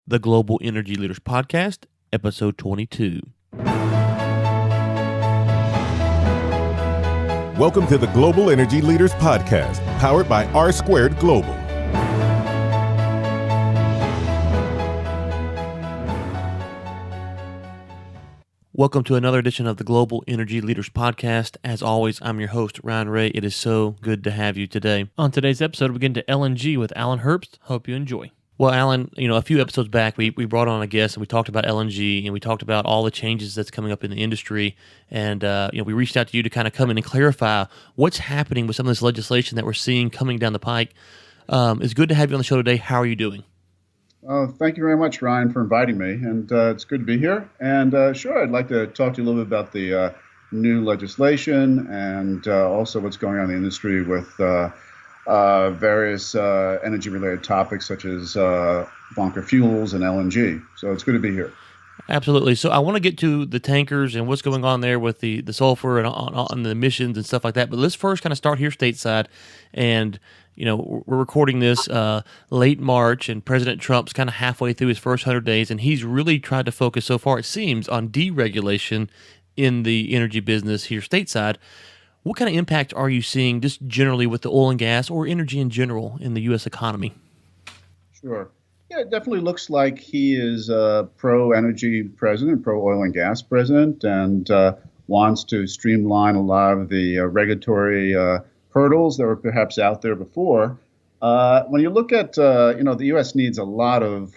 the Global Energy Leaders Podcast, episode 22. Welcome to the Global Energy Leaders Podcast, powered by R Squared Global. Welcome to another edition of the Global Energy Leaders Podcast. As always, I'm your host, Ryan Ray. It is so good to have you today. On today's episode, we get into LNG with Alan Herbst. Hope you enjoy. Well, Alan, a few episodes back, we brought on a guest and we talked about LNG and we talked about all the changes that's coming up in the industry. And, we reached out to you to kind of come in and clarify what's happening with some of this legislation that we're seeing coming down the pike. It's good to have you on the show today. How are you doing? Thank you very much, Ryan, for inviting me. And it's good to be here. And sure, I'd like to talk to you a little bit about the new legislation and also what's going on in the industry with various energy-related topics such as bunker fuels and LNG. So it's good to be here. Absolutely. So I want to get to the tankers and what's going on there with the sulfur and the emissions and stuff like that. But let's first kind of start here stateside. And, we're recording this late March, and President Trump's kind of halfway through his first 100 days, and he's really tried to focus so far, it seems, on deregulation in the energy business here stateside. What kind of impact are you seeing just generally with the oil and gas or energy in general in the U.S. economy? Sure. Yeah, it definitely looks like he is a pro-energy president, pro-oil and gas president, and wants to streamline a lot of the regulatory hurdles that were perhaps out there before. When you look at, the U.S. needs a lot of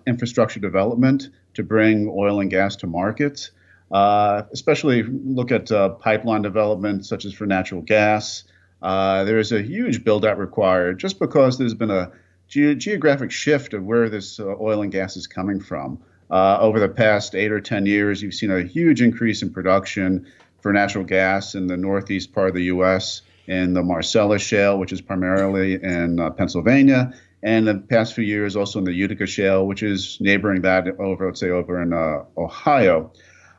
infrastructure development to bring oil and gas to markets. Especially look at pipeline development, such as for natural gas. There is a huge build-out required just because there's been a geographic shift of where this oil and gas is coming from. Over the past 8 or 10 years, you've seen a huge increase in production for natural gas in the northeast part of the U.S., in the Marcellus shale, which is primarily in Pennsylvania, and in the past few years also in the Utica shale, which is neighboring that over in Ohio.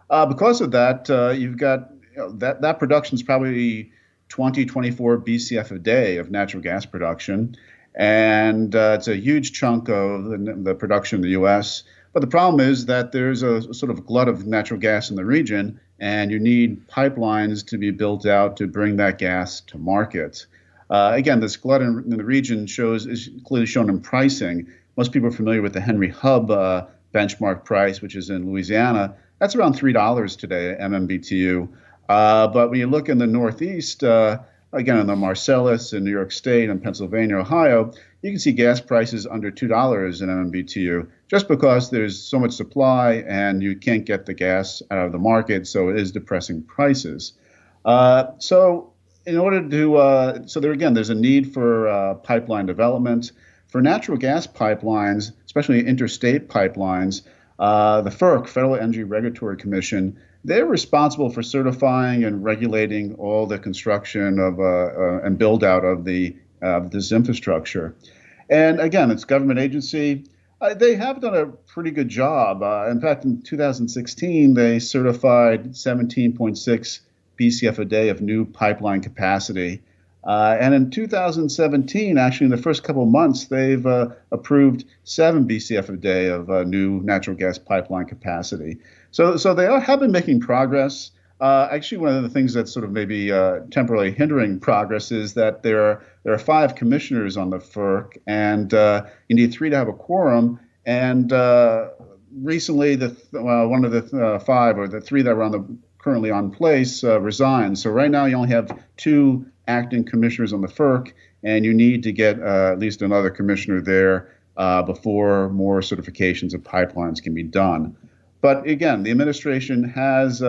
Because of that, you've got that production is probably 24 BCF a day of natural gas production. And it's a huge chunk of the production in the U.S. But the problem is that there's a sort of glut of natural gas in the region, and you need pipelines to be built out to bring that gas to market. Again, this glut in the region is clearly shown in pricing. Most people are familiar with the Henry Hub benchmark price, which is in Louisiana. That's around $3 today, MMBTU. But when you look in the Northeast, again, in the Marcellus in New York State and Pennsylvania, Ohio, you can see gas prices under $2 in MMBTU just because there's so much supply and you can't get the gas out of the market. So it is depressing prices. So in order to, there's a need for pipeline development. For natural gas pipelines, especially interstate pipelines, the FERC, Federal Energy Regulatory Commission, they're responsible for certifying and regulating all the construction of and build out of this infrastructure. And again, it's a government agency. They have done a pretty good job. In fact, in 2016, they certified 17.6 BCF a day of new pipeline capacity. And in 2017, actually, in the first couple of months, they've approved 7 BCF a day of new natural gas pipeline capacity. So they have been making progress. Actually, one of the things that's sort of maybe temporarily hindering progress is that there are 5 commissioners on the FERC, and you need 3 to have a quorum. And recently, one of the 5 or the 3 that were currently on place resigned. So right now, you only have 2 acting commissioners on the FERC, and you need to get at least another commissioner there before more certifications of pipelines can be done. But again, the administration has,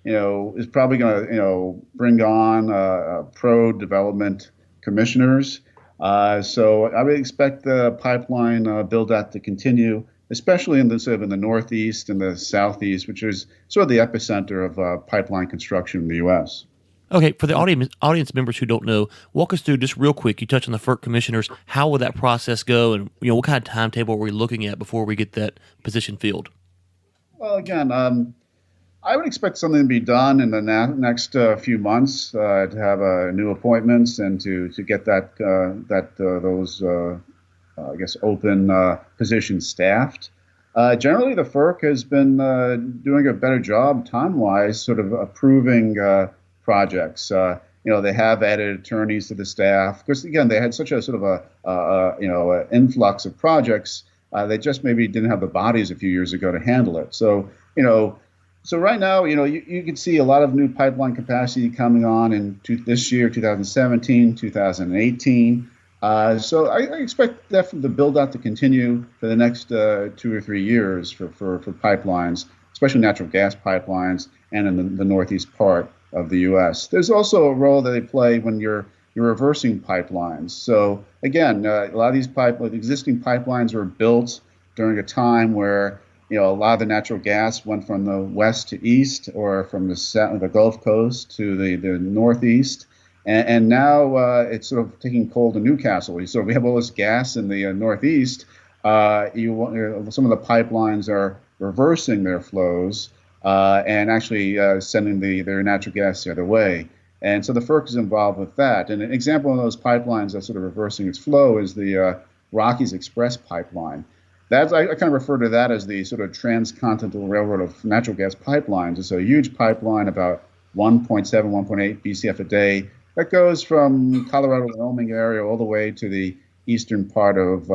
is probably going to, bring on pro-development commissioners. So I would expect the pipeline build-out to continue, especially in the Northeast and the Southeast, which is sort of the epicenter of pipeline construction in the U.S. Okay, for the audience members who don't know, walk us through just real quick. You touched on the FERC commissioners. How will that process go, and what kind of timetable are we looking at before we get that position filled? Well, again, I would expect something to be done in the next few months to have new appointments and to get those I guess, open positions staffed. Generally, the FERC has been doing a better job time-wise, sort of approving projects. They have added attorneys to the staff because, again, they had such a sort of a influx of projects. They just maybe didn't have the bodies a few years ago to handle it. So right now, you can see a lot of new pipeline capacity coming on in this year, 2017, 2018. So I expect definitely the build out to continue for the next 2 or 3 years for pipelines, especially natural gas pipelines, and in the northeast part of the U.S. There's also a role that they play when you're reversing pipelines. So again, a lot of these existing pipelines were built during a time where a lot of the natural gas went from the west to east, or from the Gulf Coast to the northeast. And now it's sort of taking hold in Newcastle. So we have all this gas in the northeast. Some of the pipelines are reversing their flows and actually sending their natural gas the other way. And so the FERC is involved with that. And an example of those pipelines that's sort of reversing its flow is the Rockies Express pipeline. I kind of refer to that as the sort of transcontinental railroad of natural gas pipelines. It's a huge pipeline, about 1.7, 1.8 BCF a day, that goes from Colorado, Wyoming area all the way to the eastern part of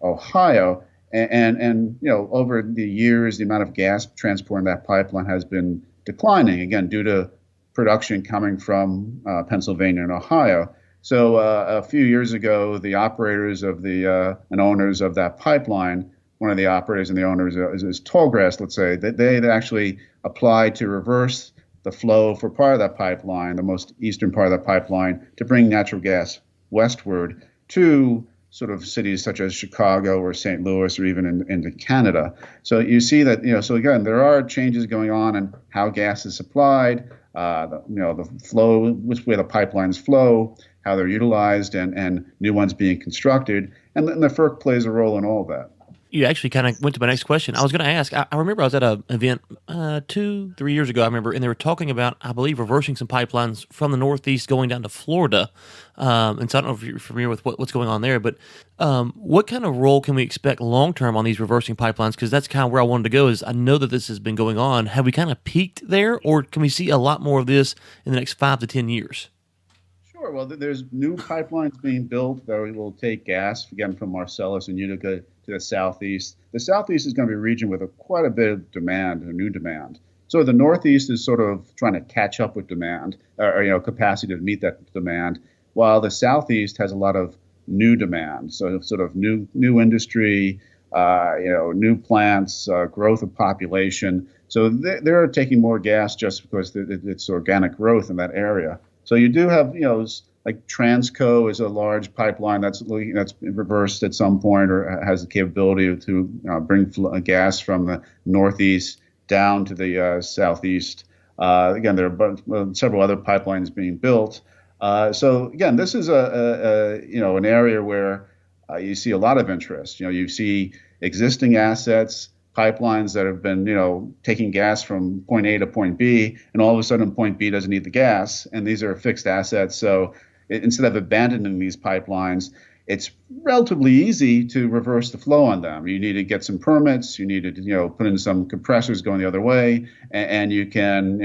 Ohio. And over the years, the amount of gas transporting that pipeline has been declining, again, due to production coming from Pennsylvania and Ohio. So a few years ago, the operators of and owners of that pipeline, one of the operators and the owners is Tallgrass, let's say, they actually applied to reverse the flow for part of that pipeline, the most eastern part of that pipeline, to bring natural gas westward to sort of cities such as Chicago or St. Louis, or even into Canada. So you see that, so again, there are changes going on in how gas is supplied, the flow, which way the pipelines flow, how they're utilized, and new ones being constructed. And the FERC plays a role in all of that. You actually kind of went to my next question. I was going to ask, I remember I was at an event 2-3 years ago, and they were talking about, I believe, reversing some pipelines from the Northeast going down to Florida. And so I don't know if you're familiar with what's going on there, but what kind of role can we expect long-term on these reversing pipelines? Because that's kind of where I wanted to go. Is I know that this has been going on. Have we kind of peaked there, or can we see a lot more of this in the next 5 to 10 years? Sure. Well, there's new pipelines being built that will take gas, again, from Marcellus and Utica to the southeast. The southeast is going to be a region with quite a bit of demand, new demand. So the northeast is sort of trying to catch up with demand, or capacity to meet that demand, while the southeast has a lot of new demand. So sort of new industry, new plants, growth of population. So they're taking more gas just because it's organic growth in that area. So you do have, like Transco is a large pipeline that's reversed at some point, or has the capability to bring gas from the northeast down to the southeast. Again, there are several other pipelines being built. So again, this is an area where you see a lot of interest. You see existing assets, pipelines that have been, taking gas from point A to point B, and all of a sudden point B doesn't need the gas, and these are fixed assets. So instead of abandoning these pipelines, it's relatively easy to reverse the flow on them. You need to get some permits, you need to, put in some compressors going the other way, and you can,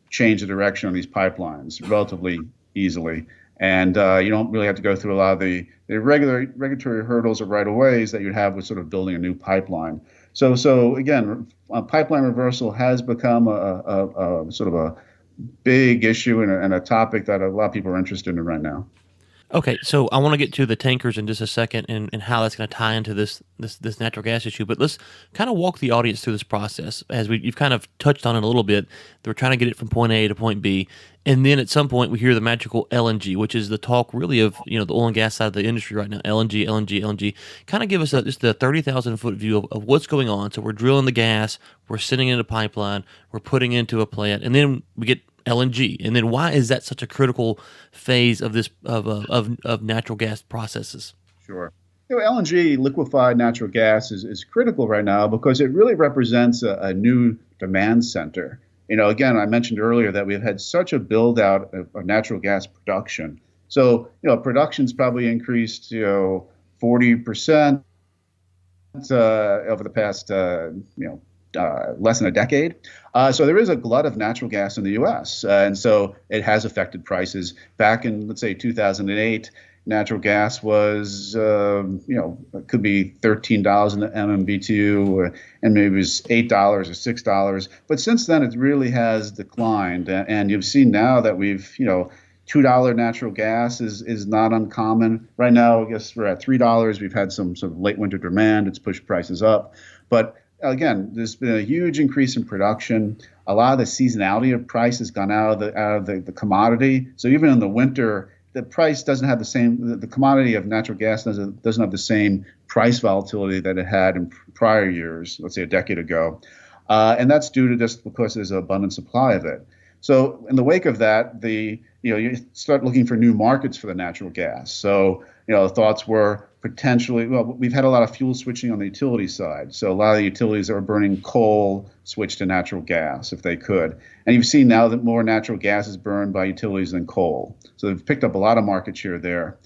change the direction on these pipelines relatively easily. And you don't really have to go through a lot of the regulatory hurdles or right-of-ways that you'd have with sort of building a new pipeline. So again, pipeline reversal has become a sort of a big issue and a topic that a lot of people are interested in right now. Okay, so I want to get to the tankers in just a second and how that's going to tie into this natural gas issue. But let's kind of walk the audience through this process, as you've kind of touched on it a little bit. They're trying to get it from point A to point B, and then at some point we hear the magical LNG, which is the talk really of the oil and gas side of the industry right now. LNG. Kind of give us just a 30,000-foot view of what's going on. So we're drilling the gas, we're sending it in a pipeline, we're putting it into a plant, and then we get LNG. And then why is that such a critical phase of this of natural gas processes? Sure. LNG, liquefied natural gas, is critical right now because it really represents a new demand center. Again, I mentioned earlier that we've had such a build out of natural gas production. So, production's probably increased, 40% over the past, less than a decade. So there is a glut of natural gas in the U.S., and so it has affected prices. Back in, let's say, 2008, natural gas was, it could be $13 an MMBTU, and maybe it was $8 or $6. But since then, it really has declined, and you've seen now that we've, $2 natural gas is not uncommon. Right now, I guess we're at $3. We've had some sort of late winter demand. It's pushed prices up. But again, there's been a huge increase in production. A lot of the seasonality of price has gone out of the commodity. So even in the winter, the price doesn't have the same, the commodity of natural gas doesn't have the same price volatility that it had in prior years, let's say a decade ago. And that's due to just because there's an abundant supply of it. So in the wake of that, you start looking for new markets for the natural gas. So, the thoughts were potentially, we've had a lot of fuel switching on the utility side. So a lot of the utilities that were burning coal switched to natural gas if they could. And you've seen now that more natural gas is burned by utilities than coal. So they've picked up a lot of market share there.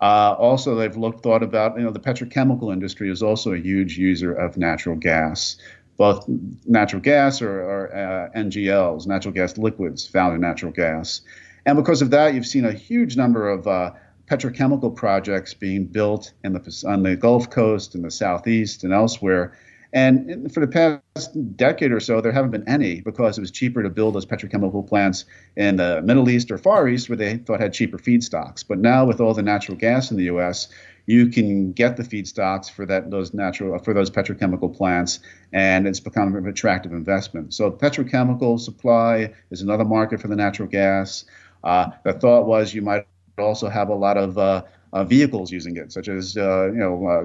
Also, they've thought about, the petrochemical industry is also a huge user of natural gas, both natural gas or NGLs, natural gas liquids found in natural gas. And because of that, you've seen a huge number of petrochemical projects being built on the Gulf Coast, in the Southeast, and elsewhere. And for the past decade or so, there haven't been any because it was cheaper to build those petrochemical plants in the Middle East or Far East where they thought had cheaper feedstocks. But now with all the natural gas in the U.S., you can get the feedstocks for those petrochemical plants, and it's become an attractive investment. So petrochemical supply is another market for the natural gas. The thought was you might also have a lot of vehicles using it, such as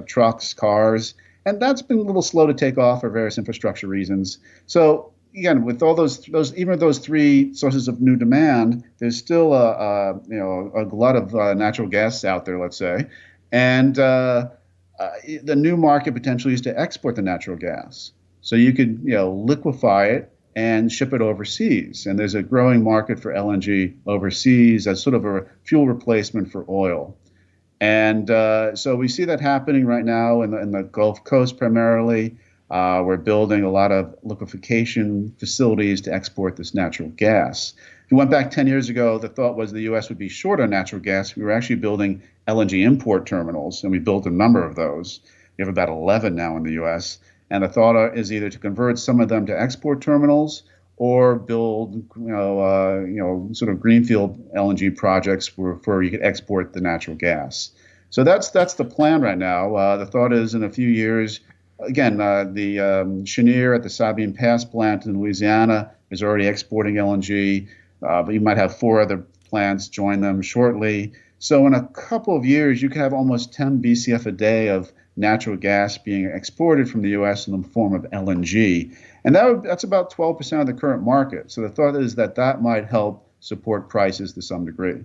trucks, cars, and that's been a little slow to take off for various infrastructure reasons. So again, with all those even those three sources of new demand, there's still a glut of natural gas out there, let's say, and the new market potentially is to export the natural gas. So you could liquefy it and ship it overseas. And there's a growing market for LNG overseas as sort of a fuel replacement for oil. And so we see that happening right now in the Gulf Coast primarily. We're building a lot of liquefaction facilities to export this natural gas. If you went back 10 years ago, the thought was the U.S. would be short on natural gas. We were actually building LNG import terminals, and we built a number of those. We have about 11 now in the U.S., and the thought is either to convert some of them to export terminals or build, sort of greenfield LNG projects where you could export the natural gas. So that's the plan right now. The thought is in a few years, again, the Cheniere at the Sabine Pass plant in Louisiana is already exporting LNG, but you might have 4 other plants join them shortly. So in a couple of years, you could have almost 10 BCF a day of natural gas being exported from the U.S. in the form of LNG. And that's about 12% of the current market. So the thought is that might help support prices to some degree.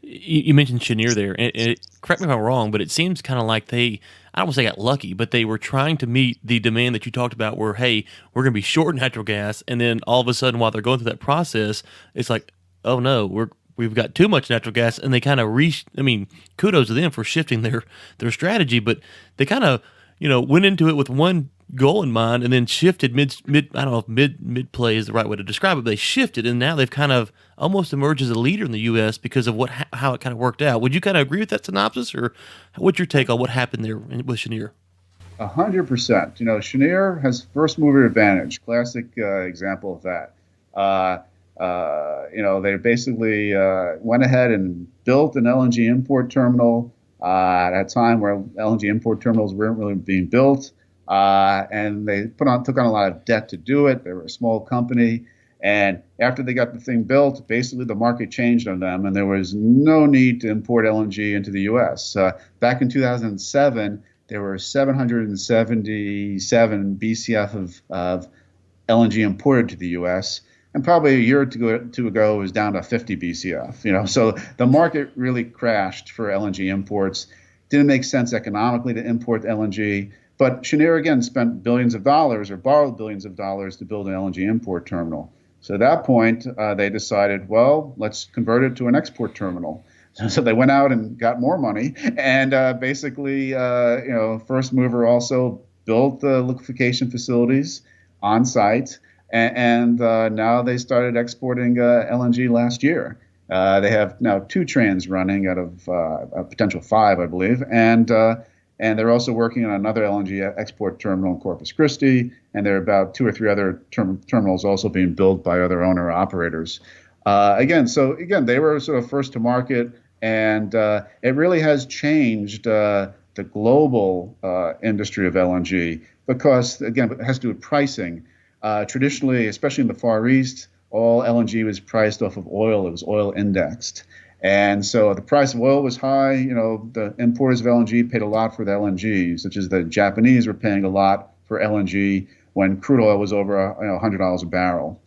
You mentioned Cheniere there, and correct me if I'm wrong, but it seems kind of like I don't want to say got lucky, but they were trying to meet the demand that you talked about where, hey, we're going to be short natural gas, and then all of a sudden while they're going through that process, it's like, oh no, we've got too much natural gas, and they kind of kudos to them for shifting their strategy, but they kind of went into it with one goal in mind and then shifted mid I don't know if mid play is the right way to describe it, but they shifted, and now they've kind of almost emerged as a leader in the U.S. because of how it kind of worked out. Would you kind of agree with that synopsis, or what's your take on what happened there with Cheniere? 100%. Cheniere has first mover advantage. Classic example of that. They basically went ahead and built an LNG import terminal at a time where LNG import terminals weren't really being built. And they took on a lot of debt to do it. They were a small company. And after they got the thing built, basically the market changed on them, and there was no need to import LNG into the U.S. Back in 2007, there were 777 BCF of LNG imported to the U.S., and probably a year or two ago, it was down to 50 BCF. So the market really crashed for LNG imports. Didn't make sense economically to import LNG. But Cheniere, again, spent billions of dollars or borrowed billions of dollars to build an LNG import terminal. So at that point, they decided, well, let's convert it to an export terminal. So they went out and got more money, and basically, first mover also built the liquefaction facilities on site, and now they started exporting LNG last year. They have now 2 trains running out of a potential 5, I believe, and they're also working on another LNG export terminal in Corpus Christi, and there are about 2 or 3 other terminals also being built by other owner-operators. Again, they were sort of first to market, and it really has changed the global industry of LNG because, again, it has to do with pricing. Traditionally, especially in the Far East, all LNG was priced off of oil. It was oil indexed. And so the price of oil was high. The importers of LNG paid a lot for the LNG, such as the Japanese were paying a lot for LNG when crude oil was over $100 a barrel.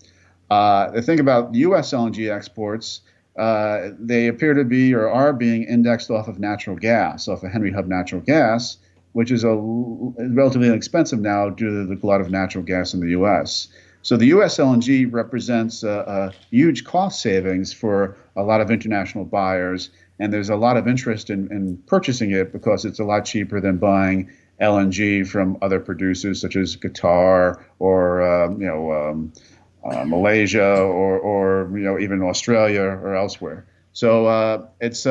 The thing about U.S. LNG exports, they appear to be or are being indexed off of natural gas, off of Henry Hub natural gas, which is relatively inexpensive now due to the glut of natural gas in the U.S. So the U.S. LNG represents a huge cost savings for a lot of international buyers, and there's a lot of interest in purchasing it because it's a lot cheaper than buying LNG from other producers such as Qatar or Malaysia or even Australia or elsewhere. So it's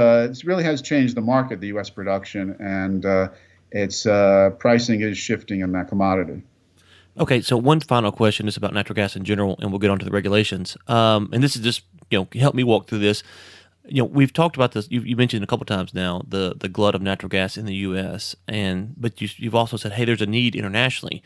really has changed the market, the U.S. production, and its pricing is shifting in that commodity. Okay, so one final question is about natural gas in general, and we'll get on to the regulations. And this is just, help me walk through this. We've talked about this. You mentioned a couple times now the glut of natural gas in the U.S. But you've also said, hey, there's a need internationally.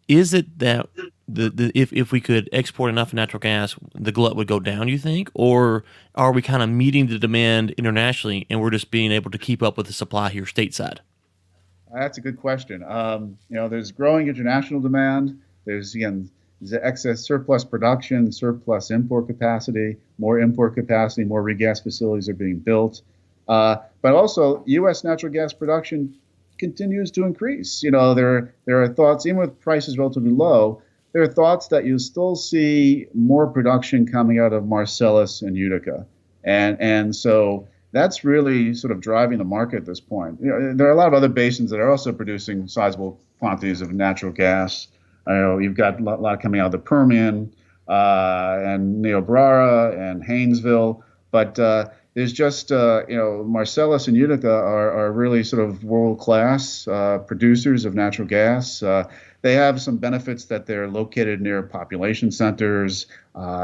Is it that if we could export enough natural gas, the glut would go down? You think, or are we kind of meeting the demand internationally, and we're just being able to keep up with the supply here stateside? That's a good question. There's growing international demand. There's the excess surplus production, surplus import capacity, more regas facilities are being built. But also, U.S. natural gas production continues to increase. There are thoughts, even with prices relatively low, there are thoughts that you'll still see more production coming out of Marcellus and Utica. And so that's really sort of driving the market at this point. There are a lot of other basins that are also producing sizable quantities of natural gas. You've got a lot coming out of the Permian and Niobrara and Haynesville, but there's just Marcellus and Utica are really sort of world-class producers of natural gas. They have some benefits that they're located near population centers,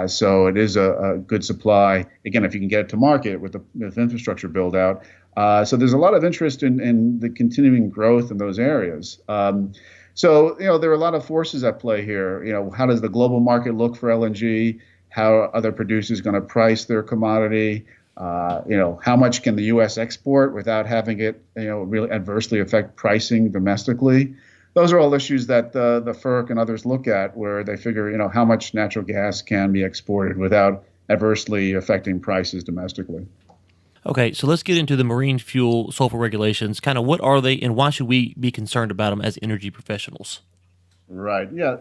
so it is a good supply. Again, if you can get it to market with infrastructure build out. So there's a lot of interest in the continuing growth in those areas. So there are a lot of forces at play here. How does the global market look for LNG? How are other producers going to price their commodity? How much can the U.S. export without having it really adversely affect pricing domestically? Those are all issues that the FERC and others look at, where they figure how much natural gas can be exported without adversely affecting prices domestically. Okay, so let's get into the marine fuel sulfur regulations. Kind of what are they, and why should we be concerned about them as energy professionals? Right. Yeah.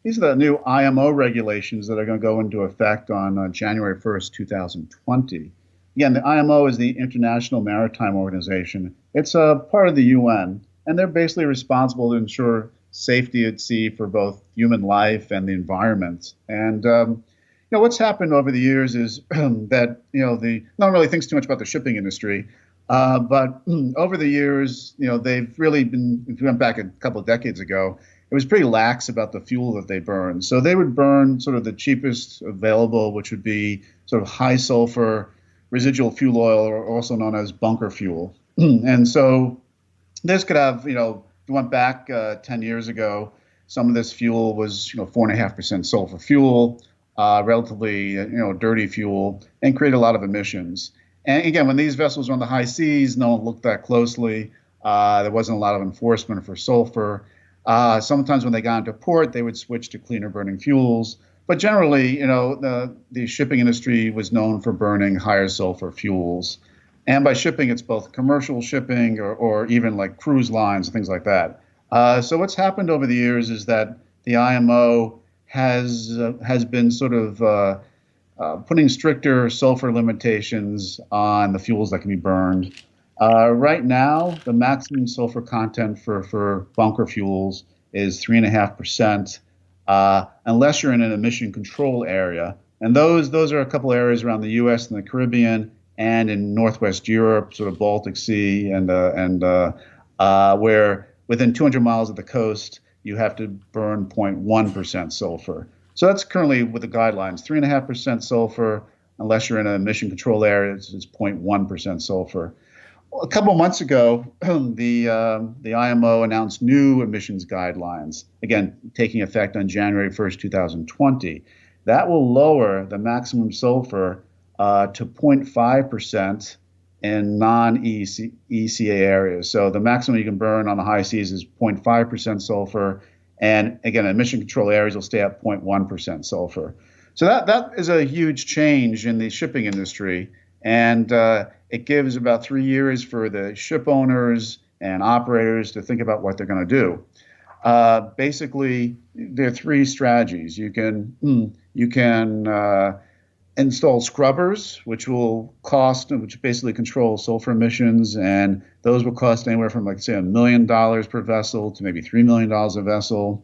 These are the new IMO regulations that are going to go into effect on January 1st, 2020. Again, the IMO is the International Maritime Organization. It's a part of the UN, and they're basically responsible to ensure safety at sea for both human life and the environment. And what's happened over the years is that no one really thinks too much about the shipping industry, but over the years, they've really been. If you went back a couple of decades ago, it was pretty lax about the fuel that they burn. So they would burn sort of the cheapest available, which would be sort of high sulfur residual fuel oil, or also known as bunker fuel. And so this could have, if you went back 10 years ago, some of this fuel was 4.5% sulfur fuel, relatively dirty fuel, and create a lot of emissions. And again, when these vessels were on the high seas, no one looked that closely. There wasn't a lot of enforcement for sulfur. Sometimes when they got into port, they would switch to cleaner burning fuels. But generally, the shipping industry was known for burning higher sulfur fuels. And by shipping, it's both commercial shipping or even like cruise lines and things like that. So what's happened over the years is that the IMO has been sort of putting stricter sulfur limitations on the fuels that can be burned. Right now, the maximum sulfur content for bunker fuels is 3.5%, unless you're in an emission control area. And those are a couple areas around the U.S. and the Caribbean and in Northwest Europe, sort of Baltic Sea, and where within 200 miles of the coast, you have to burn 0.1% sulfur. So that's currently with the guidelines, 3.5% sulfur, unless you're in an emission control area, it's 0.1% sulfur. A couple of months ago, the IMO announced new emissions guidelines, again, taking effect on January 1st, 2020. That will lower the maximum sulfur to 0.5% in non-ECA areas. So the maximum you can burn on the high seas is 0.5% sulfur. And again, emission control areas will stay at 0.1% sulfur. So that is a huge change in the shipping industry. And it gives about 3 years for the ship owners and operators to think about what they're going to do. Basically, there are three strategies. You can install scrubbers, which basically control sulfur emissions, and those will cost anywhere from, like, say, $1 million per vessel to maybe $3 million a vessel.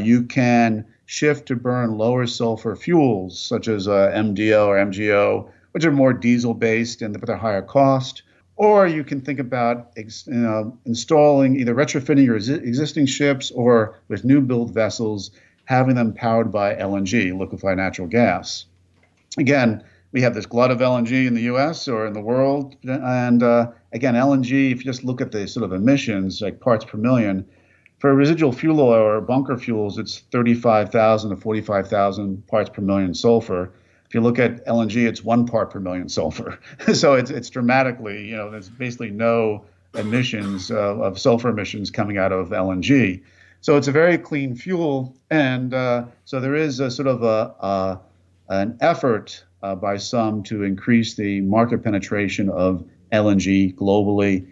You can shift to burn lower sulfur fuels, such as MDO or MGO, which are more diesel-based and with a higher cost. Or you can think about installing, either retrofitting your existing ships or with new build vessels, having them powered by LNG, liquefied natural gas. Again, we have this glut of LNG in the U.S. or in the world. And again, LNG, if you just look at the sort of emissions, like parts per million, for residual fuel oil or bunker fuels, it's 35,000 to 45,000 parts per million sulfur. If you look at LNG, it's 1 part per million sulfur. So it's dramatically, there's basically no emissions of sulfur emissions coming out of LNG. So it's a very clean fuel. And so there is a sort of an effort by some to increase the market penetration of LNG globally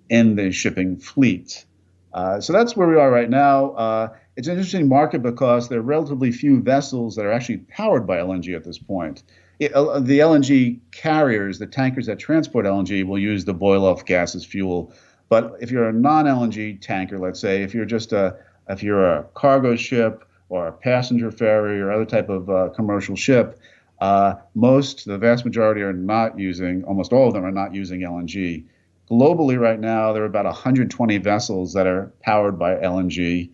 in the shipping fleet. So that's where we are right now. It's an interesting market because there are relatively few vessels that are actually powered by LNG at this point. The LNG carriers, the tankers that transport LNG, will use the boil-off gas as fuel. But if you're a non-LNG tanker, let's say, if you're a cargo ship or a passenger ferry or other type of commercial ship, the vast majority are not using, almost all of them are not using LNG. Globally right now, there are about 120 vessels that are powered by LNG.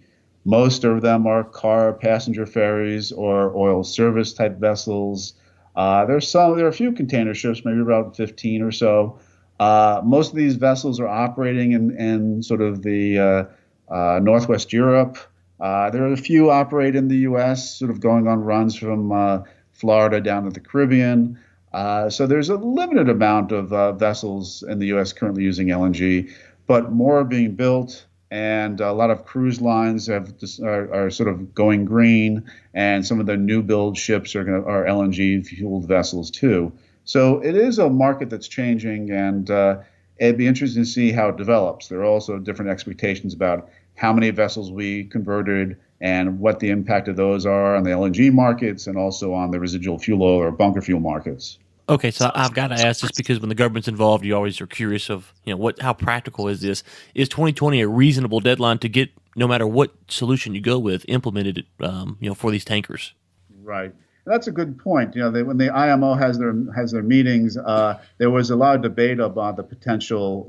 Most of them are passenger ferries or oil service type vessels. There are a few container ships, maybe about 15 or so. Most of these vessels are operating in sort of the Northwest Europe. There are a few operate in the U.S., sort of going on runs from Florida down to the Caribbean. So there's a limited amount of vessels in the U.S. currently using LNG, but more are being built. And a lot of cruise lines are sort of going green, and some of the new build ships are LNG fueled vessels too. So it is a market that's changing, and it'd be interesting to see how it develops. There are also different expectations about how many vessels we converted and what the impact of those are on the LNG markets and also on the residual fuel oil or bunker fuel markets. Okay, so I've got to ask this because when the government's involved, you always are curious of how practical is this? Is 2020 a reasonable deadline to get, no matter what solution you go with, implemented for these tankers? Right, that's a good point. When the IMO has their meetings, there was a lot of debate about the potential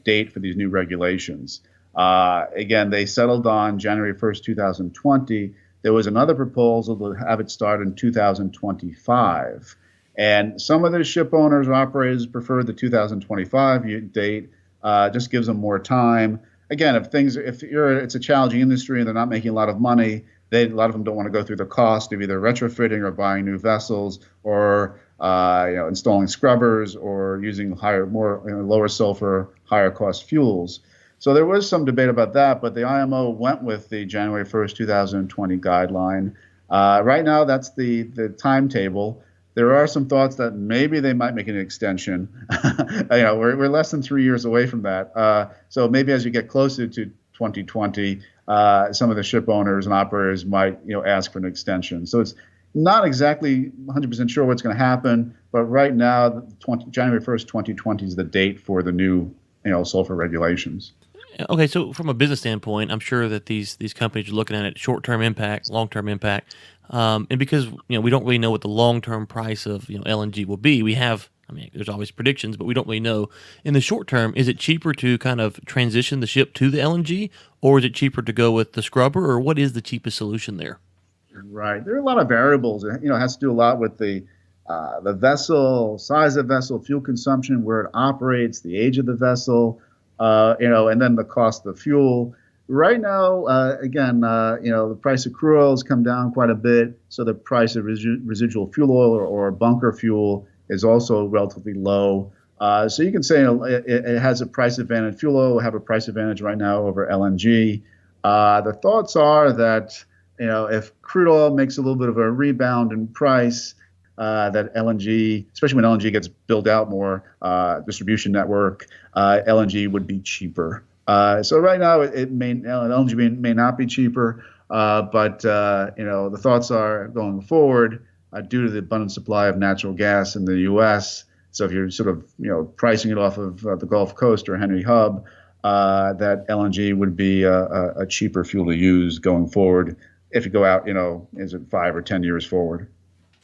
date for these new regulations. Again, they settled on January 1st, 2020. There was another proposal to have it start in 2025. And some of the ship owners or operators prefer the 2025 date. Just gives them more time. Again, it's a challenging industry and they're not making a lot of money, a lot of them don't want to go through the cost of either retrofitting or buying new vessels or installing scrubbers or using lower sulfur, higher cost fuels. So there was some debate about that, but the IMO went with the January 1st, 2020 guideline. Right now, that's the timetable. There are some thoughts that maybe they might make an extension. We're less than 3 years away from that. So maybe as you get closer to 2020, some of the ship owners and operators might ask for an extension. So Not exactly 100% sure what's going to happen, but right now, January 1st, 2020 is the date for the new, sulfur regulations. Okay, so from a business standpoint, I'm sure that these companies are looking at it short-term impact, long-term impact, and because we don't really know what the long-term price of LNG will be. We have, I mean, there's always predictions, but we don't really know. In the short term, is it cheaper to kind of transition the ship to the LNG, or is it cheaper to go with the scrubber, or what is the cheapest solution there? Right. There are a lot of variables. It has to do a lot with the vessel, size of vessel, fuel consumption, where it operates, the age of the vessel, and then the cost of fuel. Right now, again, the price of crude oil has come down quite a bit, so the price of residual fuel oil or bunker fuel is also relatively low. So you can say it has a price advantage. Fuel oil will have a price advantage right now over LNG. The thoughts are that if crude oil makes a little bit of a rebound in price, that LNG, especially when LNG gets built out more, distribution network, LNG would be cheaper. So right now, LNG may not be cheaper, but the thoughts are going forward due to the abundant supply of natural gas in the U.S. So if you're sort of pricing it off of the Gulf Coast or Henry Hub, that LNG would be a cheaper fuel to use going forward. If you go out, is it 5 or 10 years forward?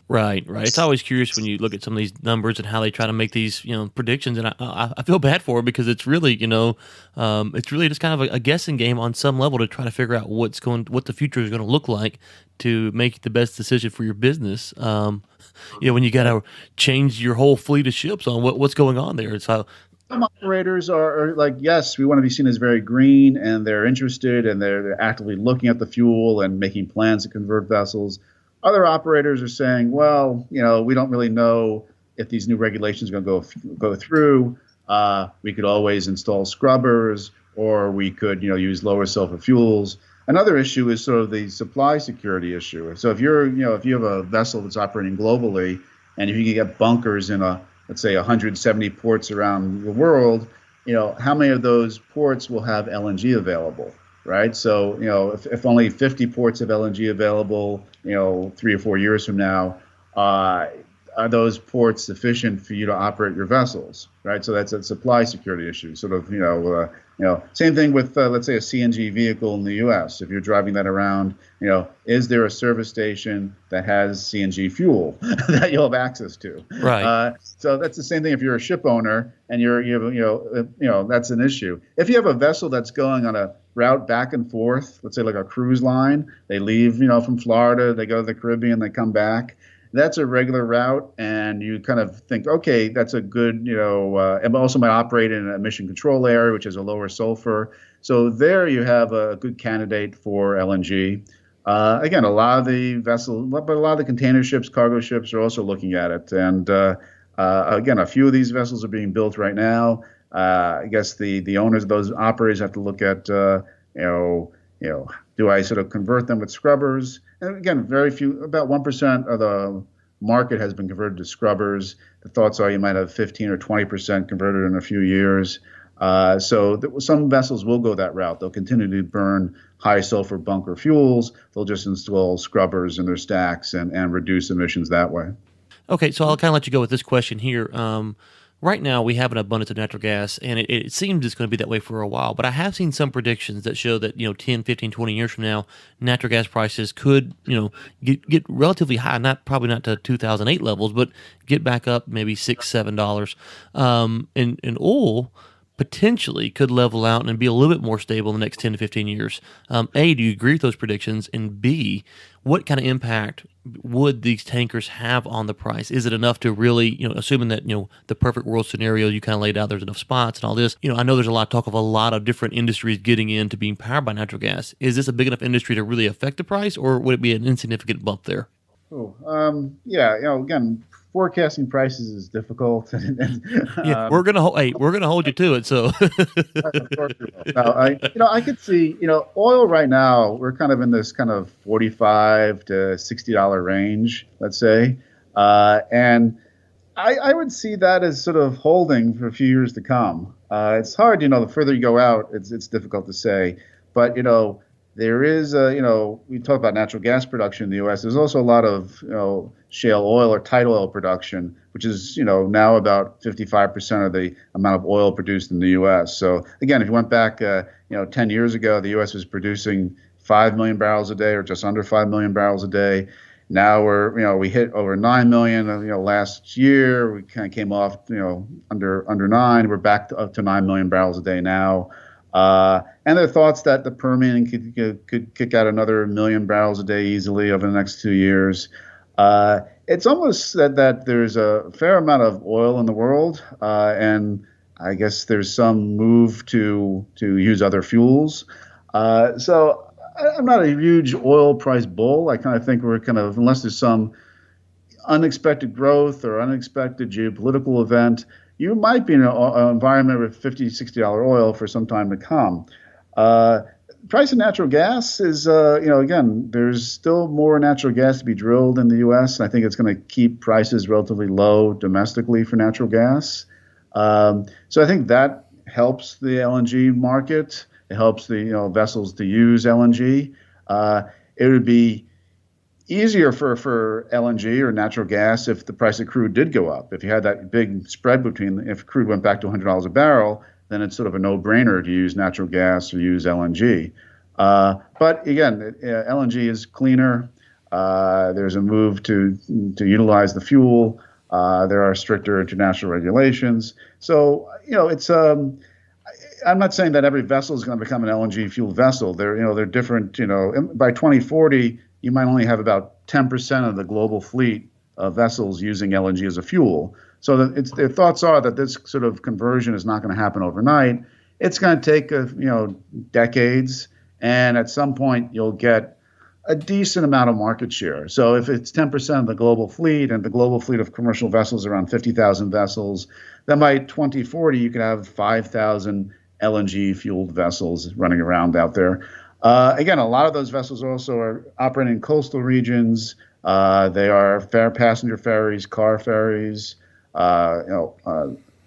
Right. It's always curious when you look at some of these numbers and how they try to make these, predictions, and I feel bad for it because it's really, it's really just kind of a guessing game on some level to try to figure out what the future is going to look like to make the best decision for your business. When you got to change your whole fleet of ships on what's going on there. So some operators are like, yes, we want to be seen as very green, and they're interested, and they're actively looking at the fuel and making plans to convert vessels. Other operators are saying, well, we don't really know if these new regulations are going to go through. We could always install scrubbers, or we could, use lower sulfur fuels. Another issue is sort of the supply security issue. So if if you have a vessel that's operating globally, and if you can get bunkers in let's say 170 ports around the world, how many of those ports will have LNG available? Right. So, if only 50 ports have LNG available, 3 or 4 years from now, are those ports sufficient for you to operate your vessels? Right. So that's a supply security issue. Sort of, same thing with, let's say, a CNG vehicle in the U.S. If you're driving that around, is there a service station that has CNG fuel that you'll have access to? Right. So that's the same thing if you're a ship owner and that's an issue. If you have a vessel that's going on a route back and forth, let's say like a cruise line, they leave, from Florida, they go to the Caribbean, they come back. That's a regular route, and you kind of think, okay, that's a good, and also might operate in an emission control area, which is a lower sulfur. So there you have a good candidate for LNG. Again, a lot of the vessels, but a lot of the container ships, cargo ships are also looking at it. And again, a few of these vessels are being built right now. I guess the owners of those operators have to look at, do I sort of convert them with scrubbers? And again, very few, about 1% of the market has been converted to scrubbers. The thoughts are you might have 15 or 20% converted in a few years. Some vessels will go that route. They'll continue to burn high sulfur bunker fuels. They'll just install scrubbers in their stacks and reduce emissions that way. Okay, so I'll kind of let you go with this question here. Right now, we have an abundance of natural gas, and it seems it's going to be that way for a while. But I have seen some predictions that show that 10, 15, 20 years from now, natural gas prices could get relatively high. Probably not to 2008 levels, but get back up maybe $6, $7. And oil potentially could level out and be a little bit more stable in the next 10 to 15 years. A, do you agree with those predictions? And B, what kind of impact would these tankers have on the price? Is it enough to really, assuming that, the perfect world scenario you kind of laid out, there's enough spots and all this, I know there's a lot of talk of a lot of different industries getting into being powered by natural gas. Is this a big enough industry to really affect the price, or would it be an insignificant bump there? Again, forecasting prices is difficult. Yeah, we're gonna hold you to it. So, of course we will. Now, I could see, oil right now, we're kind of in this kind of $45 to $60 range, let's say, and I would see that as sort of holding for a few years to come. It's hard, the further you go out, it's difficult to say, but there is, we talk about natural gas production in the U.S. There's also a lot of, shale oil or tight oil production, which is, now about 55% of the amount of oil produced in the U.S. So again, if you went back, 10 years ago, the U.S. was producing 5 million barrels a day or just under 5 million barrels a day. Now we hit over 9 million, last year. We kind of came off, under 9. We're back up to 9 million barrels a day now. And there are thoughts that the Permian could kick out another 1 million barrels a day easily over the next 2 years. It's almost said that there's a fair amount of oil in the world, and I guess there's some move to use other fuels. So I'm not a huge oil price bull. I kind of think we're unless there's some unexpected growth or unexpected geopolitical event, you might be in an environment with $50, $60 oil for some time to come. Price of natural gas is, again, there's still more natural gas to be drilled in the U.S. I think it's going to keep prices relatively low domestically for natural gas. So I think that helps the LNG market. It helps the vessels to use LNG. It would be easier for LNG or natural gas if the price of crude did go up. If you had that big spread if crude went back to $100 a barrel, then it's sort of a no-brainer to use natural gas or use LNG. But again, LNG is cleaner. There's a move to utilize the fuel. There are stricter international regulations. So, it's I'm not saying that every vessel is going to become an LNG fueled vessel. They're different. By 2040, you might only have about 10% of the global fleet of vessels using LNG as a fuel. So their thoughts are that this sort of conversion is not going to happen overnight. It's going to take decades, and at some point you'll get a decent amount of market share. So if it's 10% of the global fleet, and the global fleet of commercial vessels around 50,000 vessels, then by 2040 you could have 5,000 LNG fueled vessels running around out there. Again, a lot of those vessels also are operating in coastal regions. They are passenger ferries, car ferries, oil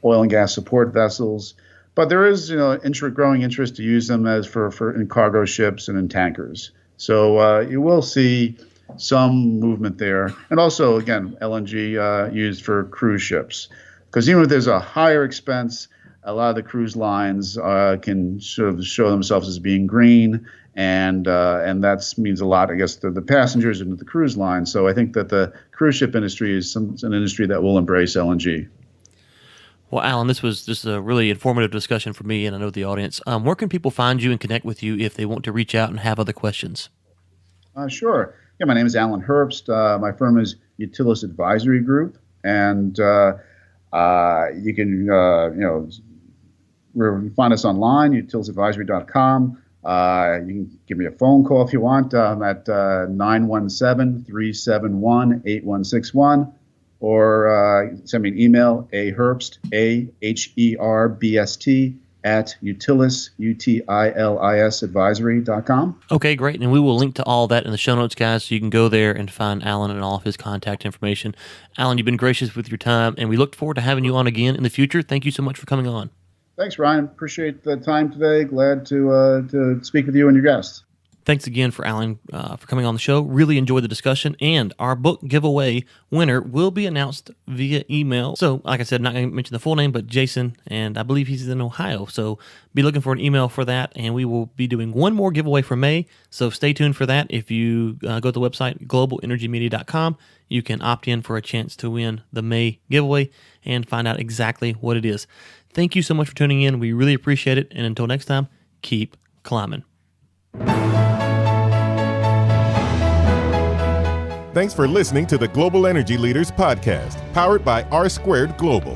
and gas support vessels. But there is, growing interest to use them as for in cargo ships and in tankers. So you will see some movement there. And also, again, LNG used for cruise ships. Because even if there's a higher expense, a lot of the cruise lines can sort of show themselves as being green, and that means a lot, I guess, to the passengers and to the cruise lines. So I think that the cruise ship industry is an industry that will embrace LNG. Well, Alan, this was just a really informative discussion for me, and I know the audience. Where can people find you and connect with you if they want to reach out and have other questions? Sure. Yeah, my name is Alan Herbst. My firm is Utilis Advisory Group, and you can find us online, utilisadvisory.com. You can give me a phone call if you want. I'm at 917-371-8161, or send me an email, aherbst, AHERBST, at Utilis, UTILIS advisory.com. Okay, great. And we will link to all that in the show notes, guys, so you can go there and find Alan and all of his contact information. Alan, you've been gracious with your time, and we look forward to having you on again in the future. Thank you so much for coming on. Thanks, Ryan. Appreciate the time today. Glad to speak with you and your guests. Thanks again for Alan for coming on the show. Really enjoyed the discussion, and our book giveaway winner will be announced via email. So, like I said, I'm not going to mention the full name, but Jason, and I believe he's in Ohio. So, be looking for an email for that, and we will be doing one more giveaway for May. So, stay tuned for that. If you go to the website, globalenergymedia.com, you can opt in for a chance to win the May giveaway and find out exactly what it is. Thank you so much for tuning in. We really appreciate it. And until next time, keep climbing. Thanks for listening to the Global Energy Leaders Podcast, powered by R Squared Global.